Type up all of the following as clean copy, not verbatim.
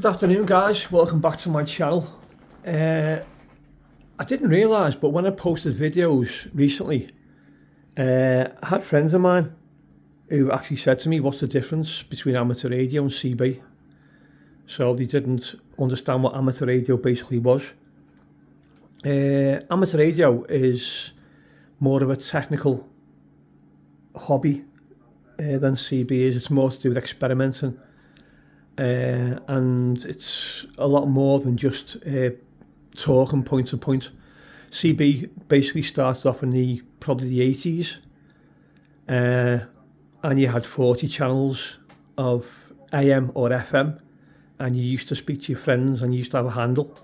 Good afternoon, guys. Welcome back to my channel. I didn't realise, but when I posted videos recently, I had friends of mine who actually said to me, what's the difference between amateur radio and CB? So they didn't understand what amateur radio basically was. Amateur radio is more of a technical hobby than CB is. It's more to do with experimenting. And it's a lot more than just talking point to point. CB basically started off in probably the 80s, and you had 40 channels of AM or FM, and you used to speak to your friends and you used to have a handle.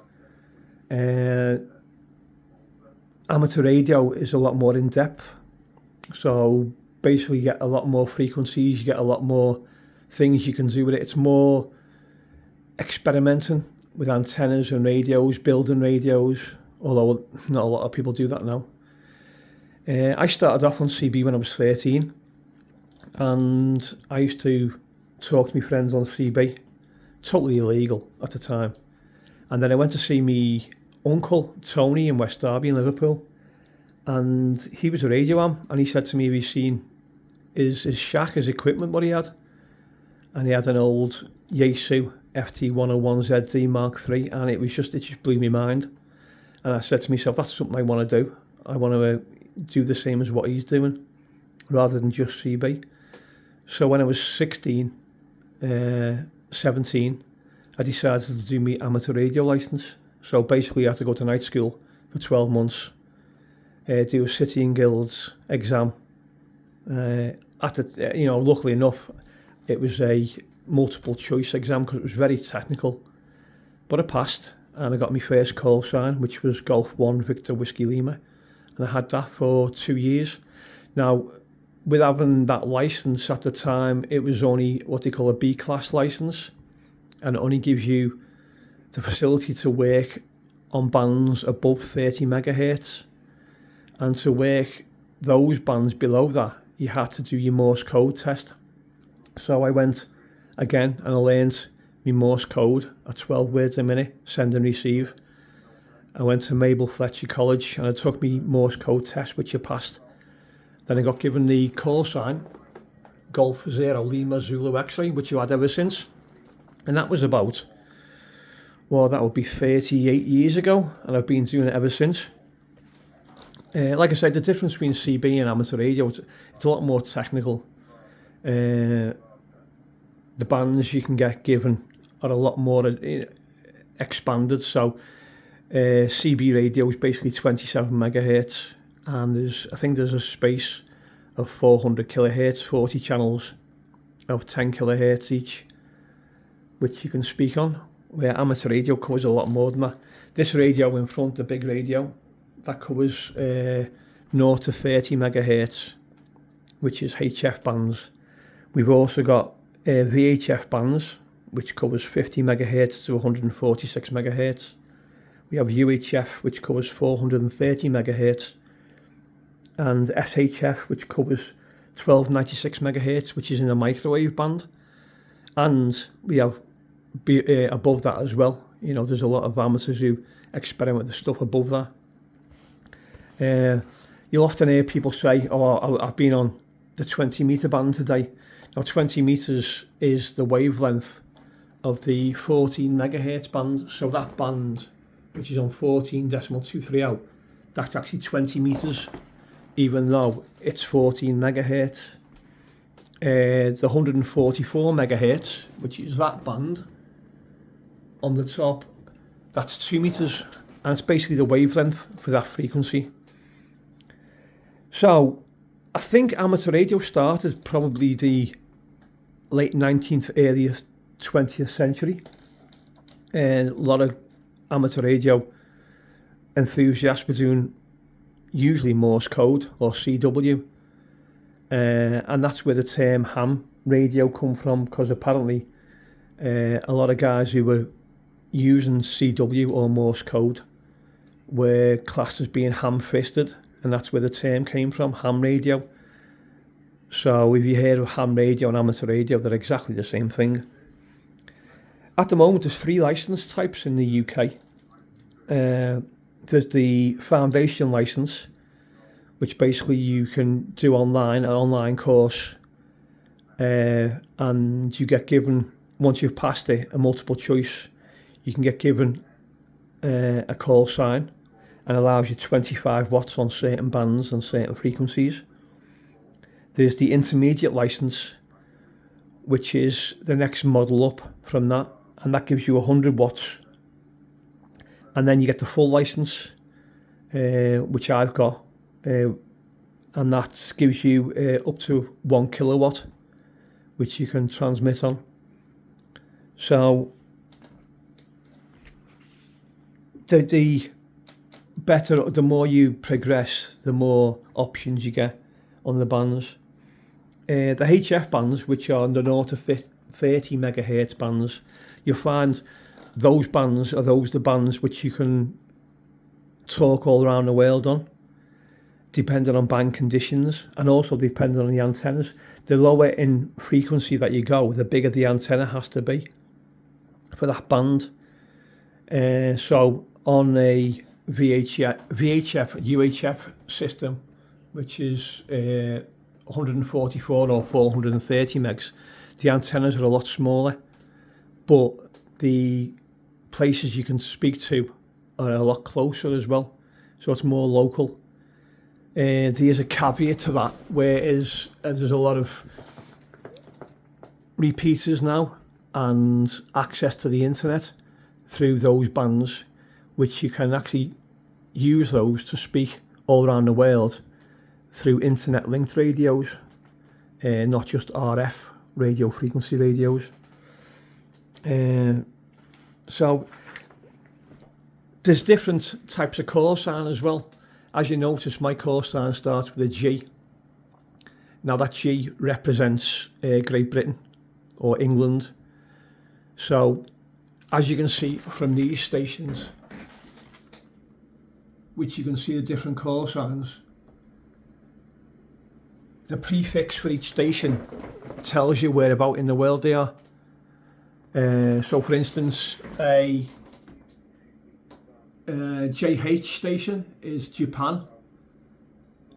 Amateur radio is a lot more in depth, so basically you get a lot more frequencies, you get a lot more things you can do with it. It's more experimenting with antennas and radios, building radios, although not a lot of people do that now. I started off on CB when I was 13, and I used to talk to my friends on CB, totally illegal at the time. And then I went to see me uncle Tony in West Derby in Liverpool, and he was a radio am, and he said to me he'd seen his shack, his equipment, what he had. And he had an old Yaesu FT101ZD Mark III, and it just blew my mind. And I said to myself, that's something I want to do. I want to do the same as what he's doing, rather than just CB. So when I was 16, 17, I decided to do my amateur radio licence. So basically I had to go to night school for 12 months, do a City and Guilds exam. Luckily enough, it was a multiple choice exam because it was very technical, but I passed and I got my first call sign, which was Golf 1 Victor Whiskey Lima, and I had that for 2 years. Now, with having that licence at the time, it was only what they call a B-class licence, and it only gives you the facility to work on bands above 30 megahertz, and to work those bands below that, you had to do your Morse code test. So I went again and I learned my Morse code at 12 words a minute, send and receive. I went to Mabel Fletcher College and I took my Morse code test, which I passed. Then I got given the call sign, Golf 0 Lima Zulu X-ray, which I've had ever since. And that was about, that would be 38 years ago, and I've been doing it ever since. Like I said, the difference between CB and amateur radio, it's a lot more technical. The bands you can get given are a lot more expanded. So CB radio is basically 27 megahertz, and I think there's a space of 400 kilohertz, 40 channels of 10 kilohertz each, which you can speak on, where amateur radio covers a lot more than that. This radio in front, the big radio, that covers 0 to 30 megahertz, which is HF bands. We've also got VHF bands, which covers 50 megahertz to 146 megahertz. We have UHF, which covers 430 megahertz, and SHF, which covers 1296 megahertz, which is in a microwave band. And we have above that as well. You know, there's a lot of amateurs who experiment with stuff above that. You'll often hear people say, I've been on the 20 meter band today. Now 20 meters is the wavelength of the 14 megahertz band. So that band, which is on 14.230, that's actually 20 meters, even though it's 14 megahertz. The 144 megahertz, which is that band on the top, that's 2 meters, and it's basically the wavelength for that frequency. So I think amateur radio started probably the late 19th, early 20th century. And a lot of amateur radio enthusiasts were doing usually Morse code or CW. And that's where the term ham radio come from, because apparently a lot of guys who were using CW or Morse code were classed as being ham-fisted, and that's where the term came from, ham radio. So if you hear of ham radio and amateur radio, they're exactly the same thing. At the moment, there's 3 license types in the UK. There's the foundation license, which basically you can do online, an online course, and you get given, once you've passed it, a multiple choice, you can get given a call sign, and allows you 25 watts on certain bands and certain frequencies. There's the intermediate license, which is the next model up from that, and that gives you 100 watts. And then you get the full license, which I've got, and that gives you up to 1 kilowatt, which you can transmit on. So the better, the more you progress, the more options you get on the bands. The HF bands, which are the 0 to 30 megahertz bands, you'll find those bands are the bands which you can talk all around the world on, depending on band conditions, and also depending on the antennas. The lower in frequency that you go, the bigger the antenna has to be for that band. So on a UHF system, which is 144 or 430 megs, the antennas are a lot smaller, but the places you can speak to are a lot closer as well, so it's more local. There's a caveat to that, whereas there's a lot of repeaters now and access to the internet through those bands, which you can actually use those to speak all around the world through internet linked radios, not just RF radio frequency radios. So there's different types of call sign as well. As you notice, my call sign starts with a G. Now that G represents Great Britain or England. So as you can see from these stations, which you can see the different call signs, the prefix for each station tells you where about in the world they are. So for instance, a JH station is Japan,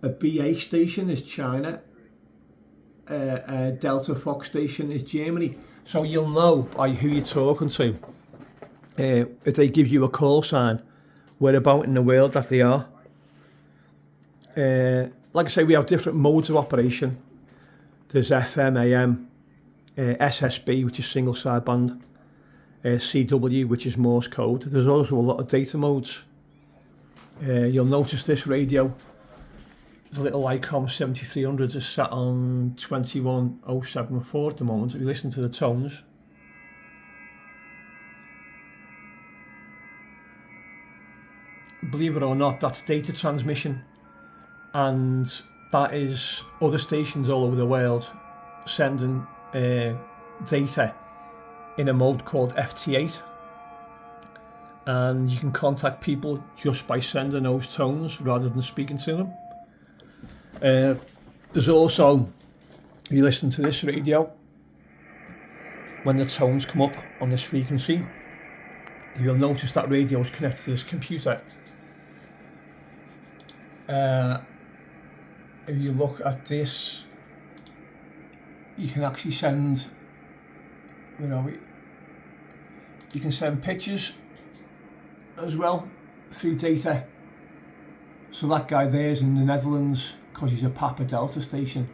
a BA station is China, a Delta Fox station is Germany. So you'll know by who you're talking to, if they give you a call sign, where about in the world that they are. Like I say, we have different modes of operation. There's FM, AM, SSB, which is single sideband, CW, which is Morse code. There's also a lot of data modes. You'll notice this radio, the little ICOM 7300 is sat on 21074 at the moment. If you listen to the tones, believe it or not, that's data transmission, and that is other stations all over the world sending data in a mode called FT8, and you can contact people just by sending those tones rather than speaking to them. There's also, if you listen to this radio, when the tones come up on this frequency, you'll notice that radio is connected to this computer. If you look at this, you can actually send, you can send pictures as well through data. So that guy there's in the Netherlands because he's a Papa Delta station.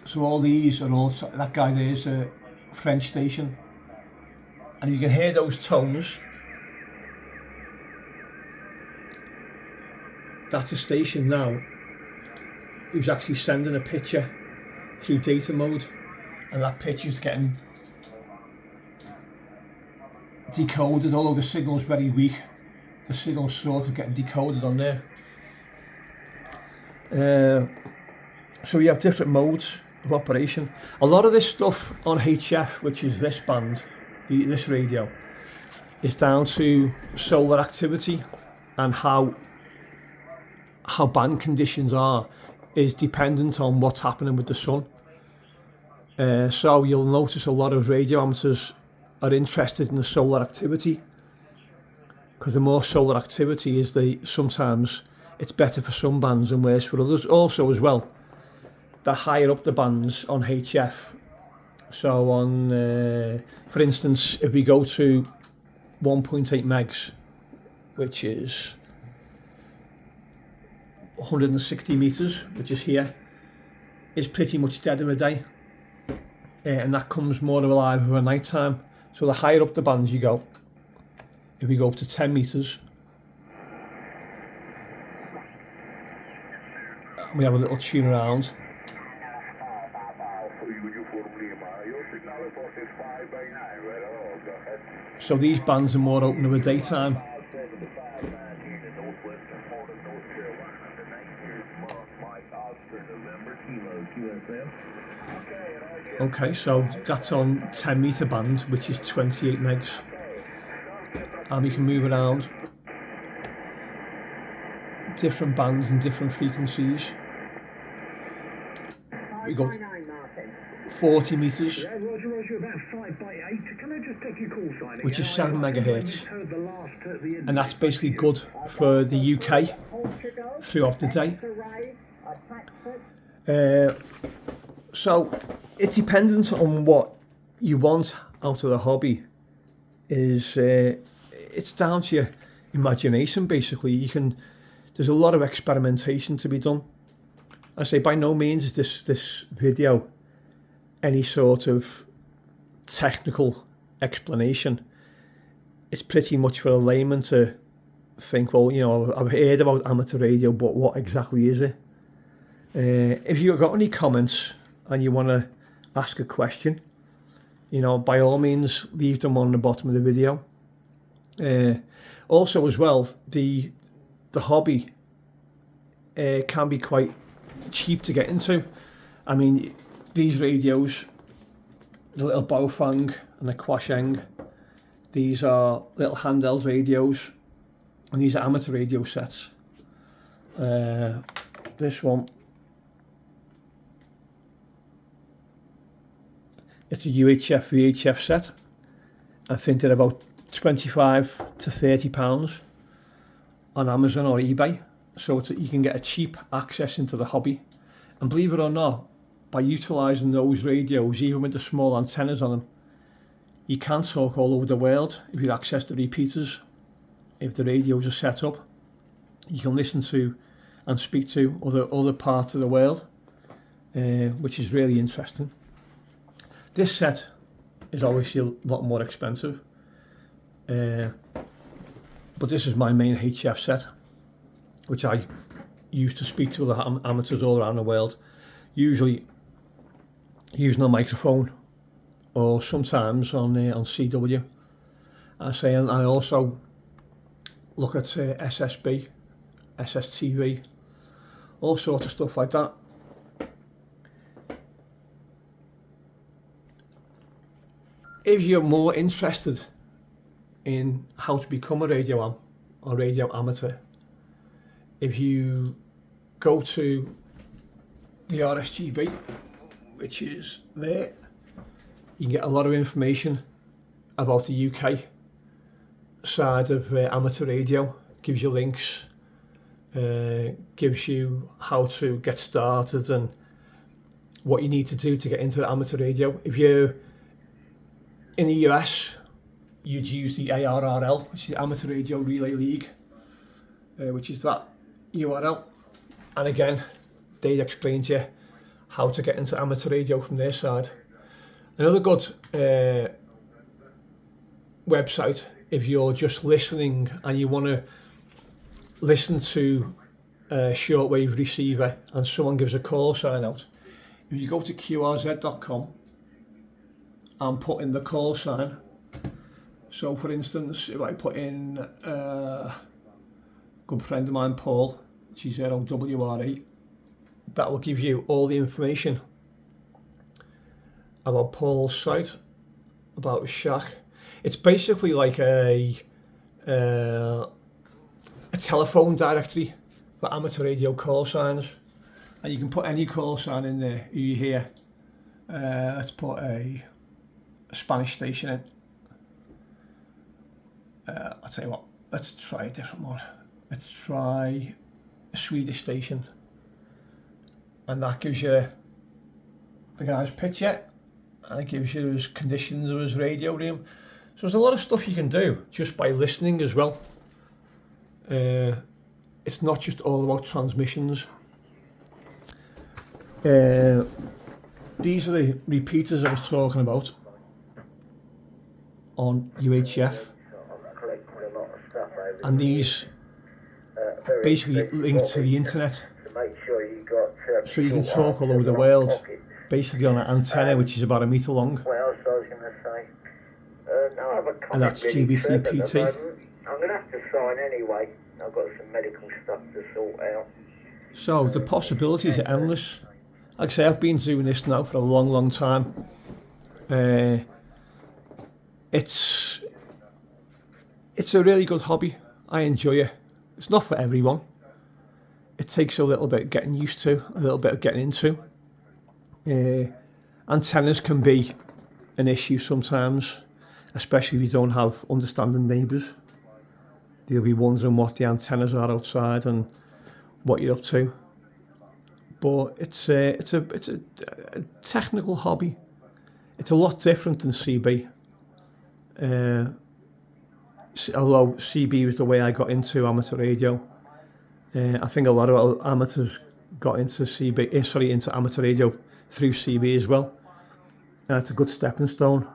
So all these are all, that guy there's a French station, and you can hear those tones. That's a station now who's actually sending a picture through data mode, and that picture's getting decoded, although the signal's very weak. The signal's sort of getting decoded on there. So you have different modes of operation. A lot of this stuff on HF, which is this band, this radio, is down to solar activity, and how band conditions are is dependent on what's happening with the sun. So you'll notice a lot of radio amateurs are interested in the solar activity, because the more solar activity is, sometimes it's better for some bands and worse for others. Also as well, the higher up the bands on HF, so on for instance, if we go to 1.8 megs, which is 160 meters, which is here, is pretty much dead of a day, and that comes more alive over night time. So the higher up the bands you go, if we go up to 10 meters, we have a little tune around. So these bands are more open in the daytime. Okay, so that's on 10 meter band, which is 28 megs, and we can move around different bands and different frequencies. We go 40 meters, which is 7 megahertz, and that's basically good for the UK throughout the day. So it's dependent on what you want out of the hobby. It's down to your imagination, basically. There's a lot of experimentation to be done. I say by no means is this video any sort of technical explanation. It's pretty much for a layman to think, well, I've heard about amateur radio, but what exactly is it? If you've got any comments and you want to ask a question, by all means leave them on the bottom of the video. Also as well, the hobby can be quite cheap to get into. I mean, these radios, the little Baofeng and the Quasheng, these are little handheld radios, and these are amateur radio sets. This one, it's a UHF VHF set. I think they're about £25 to £30 on Amazon or eBay, so you can get a cheap access into the hobby. And believe it or not, by utilising those radios, even with the small antennas on them, you can talk all over the world if you access the repeaters. If the radios are set up, you can listen to and speak to other parts of the world, which is really interesting. This set is obviously a lot more expensive, but this is my main HF set, which I use to speak to other amateurs all around the world, usually using a microphone or sometimes on CW. And I also look at SSB, SSTV, all sorts of stuff like that. If you're more interested in how to become a radio am or radio amateur, if you go to the RSGB, which is there, you can get a lot of information about the UK side of amateur radio. Gives you links, gives you how to get started and what you need to do to get into amateur radio. If you're in the US, you'd use the ARRL, which is the Amateur Radio Relay League, which is that URL. And again, they'd explain to you how to get into amateur radio from their side. Another good website, if you're just listening and you want to listen to a shortwave receiver and someone gives a call sign out, if you go to qrz.com and put in the call sign, so for instance, if I put in a good friend of mine, Paul, G0WRE, that will give you all the information about Paul's site, about his shack. It's basically like a telephone directory for amateur radio call signs, and you can put any call sign in there who you hear, Let's put a Spanish station in. I'll tell you what, let's try a different one. Let's try a Swedish station. And that gives you the guy's picture, and it gives you his conditions of his radio room. So there's a lot of stuff you can do just by listening as well. It's not just all about transmissions. These are the repeaters I was talking about on UHF, and these basically link to the internet, so you can talk all over the world, basically on an antenna which is about 1 metre long, and that's GB3PT. I'm going to have to sign anyway. I've got some medical stuff to sort out. So the possibilities are endless. Like I say, I've been doing this now for a long time. It's a really good hobby. I enjoy it. It's not for everyone. It takes a little bit of getting used to, a little bit of getting into. Antennas can be an issue sometimes, especially if you don't have understanding neighbours. They'll be wondering what the antennas are outside and what you're up to. But it's a technical hobby. It's a lot different than CB. Although CB was the way I got into amateur radio, I think a lot of amateurs got into into amateur radio through CB as well. And it's a good stepping stone.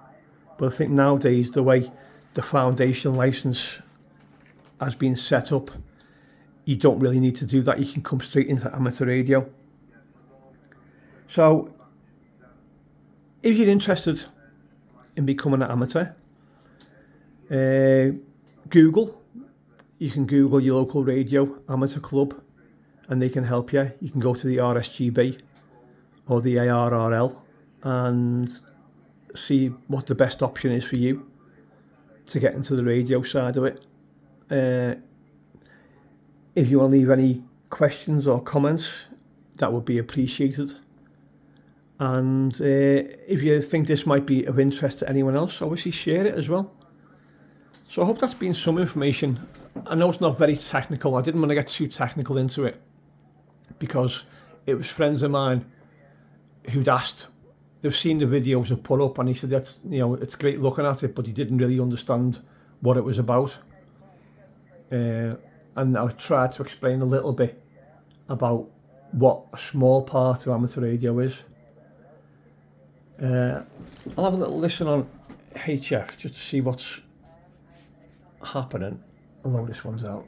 But I think nowadays the way the foundation license has been set up, you don't really need to do that. You can come straight into amateur radio. So if you're interested in becoming an amateur, you can Google your local radio amateur club and they can help you. You can go to the RSGB or the ARRL and see what the best option is for you to get into the radio side of it. If you want to leave any questions or comments, that would be appreciated. And if you think this might be of interest to anyone else, obviously share it as well. So I hope that's been some information. I know it's not very technical. I didn't want to get too technical into it because it was friends of mine who'd asked. They've seen the videos I've put up and he said that's, it's great looking at it, but he didn't really understand what it was about. And I tried to explain a little bit about what a small part of amateur radio is. I'll have a little listen on HF just to see what's happening. Although this one's out.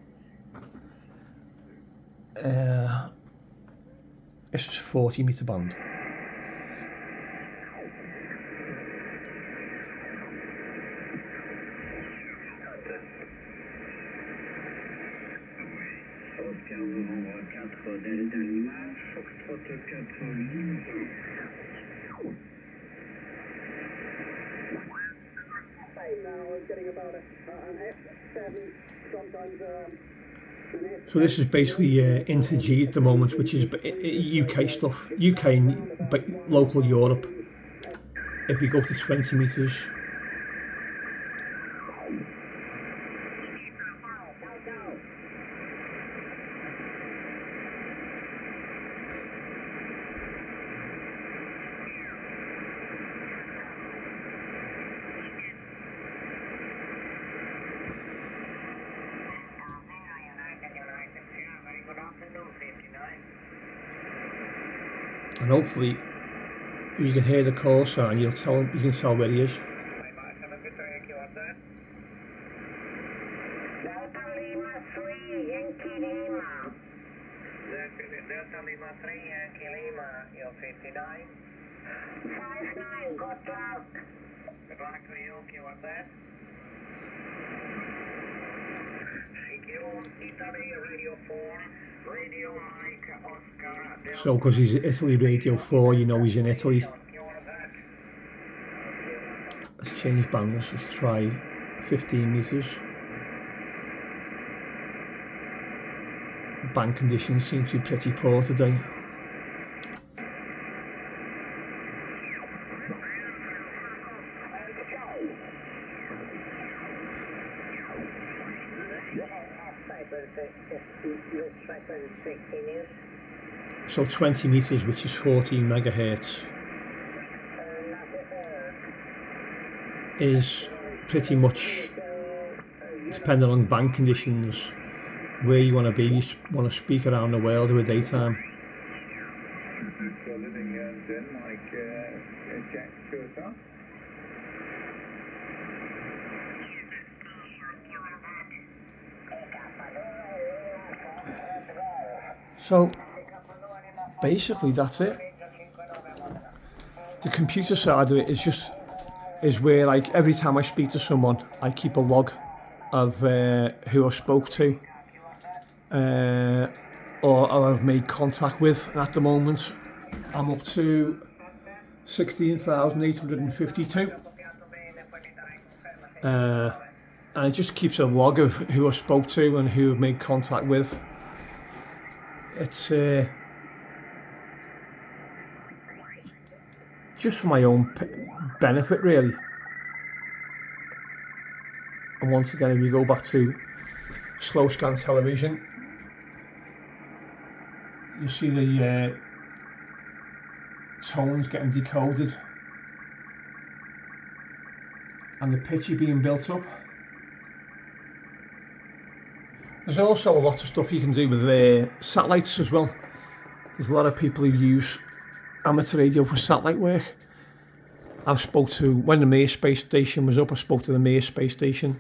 This is 40 metre band. So this is basically into G at the moment, which is UK stuff, UK and local Europe. If we go to 20 metres, and hopefully you can hear the call sign. You can tell where he is. Delta Lima 3, Yankee Lima. Delta Lima 3, Yankee Lima, you're 59. 59, good luck. Good luck to you, okay, what's that? CQ, Italy, Radio 4, Radio Mike, Oscar. So because he's Italy Radio 4, he's in Italy. Let's change bands. Let's try 15 metres. Band conditions seem to be pretty poor today. So 20 meters, which is 14 megahertz, is pretty much depending on band conditions where you want to be. You want to speak around the world with daytime. So living in Denmark, Jack Shota. So basically that's it. The computer side of it is where, like, every time I speak to someone, I keep a log of who I spoke to or I've made contact with. At the moment I'm up to 16,852 and it just keeps a log of who I spoke to and who I've made contact with. It's just for my own benefit, really. And once again, if you go back to slow scan television, you see the tones getting decoded and the picture being built up. There's also a lot of stuff you can do with satellites as well. There's a lot of people who use amateur radio for satellite work. I've spoke to, when the Mir space station was up, I spoke to the Mir space station.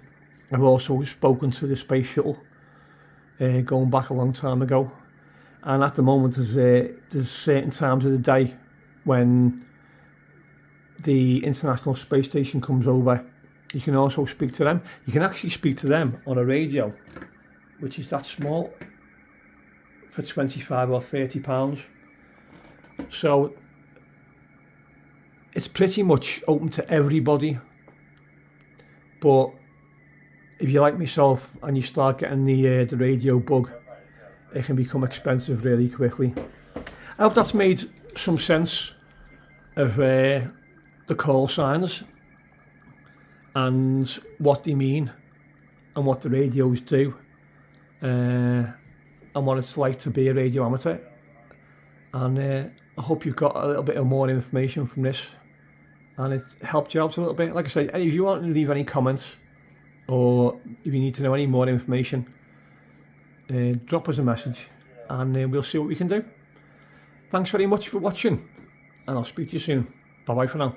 I've also spoken to the space shuttle, going back a long time ago. And at the moment there's certain times of the day when the International Space Station comes over. You can also speak to them. You can actually speak to them on a radio, which is that small, for 25 or 30 pounds. So it's pretty much open to everybody. But if you're like myself and you start getting the radio bug, it can become expensive really quickly. I hope that's made some sense of the call signs and what they mean and what the radios do. And what it's like to be a radio amateur, and I hope you've got a little bit of more information from this and it helped you out a little bit. Like I say, if you want to leave any comments or if you need to know any more information, drop us a message and we'll see what we can do. Thanks very much for watching and I'll speak to you soon. Bye bye for now.